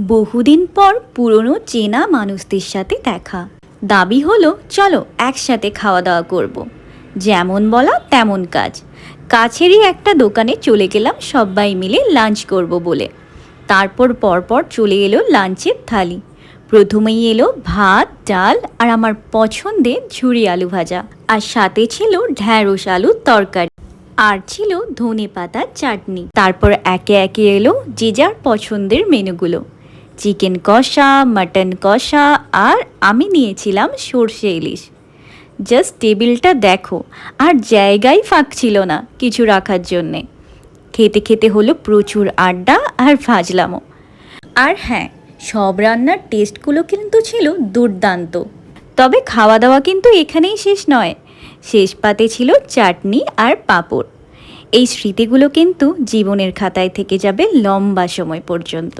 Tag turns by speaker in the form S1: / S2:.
S1: বহুদিন পর পুরনো চেনা মানুষদের সাথে দেখা। দাবি হলো চলো একসাথে খাওয়া দাওয়া করব। যেমন বলা তেমন কাজ। কাছেরই একটা দোকানে চলে গেলাম সবাই মিলে লাঞ্চ করব বলে। তারপর পরপর চলে এলো লাঞ্চের থালি। প্রথমেই এলো ভাত, ডাল আর আমার পছন্দের ঝুরি আলু ভাজা, আর সাথে ছিল ঢ্যাঁড়স আলুর তরকারি, আর ছিল ধনেপাতার চাটনি। তারপর একে একে এলো যে যার পছন্দের মেনুগুলো। চিকেন কষা, মাটন কষা, আর আমি নিয়েছিলাম সর্ষে ইলিশ। জাস্ট টেবিলটা দেখো, আর জায়গাই ফাঁক ছিল না কিছু রাখার জন্যে। খেতে খেতে হলো প্রচুর আড্ডা আর ফাজলামো। আর হ্যাঁ, সব রান্নার টেস্টগুলো কিন্তু ছিল দুর্দান্ত। তবে খাওয়া দাওয়া কিন্তু এখানেই শেষ নয়। শেষ পাতে ছিল চাটনি আর পাঁপড়। এই স্মৃতিগুলো কিন্তু জীবনের খাতায় থেকে যাবে লম্বা সময় পর্যন্ত।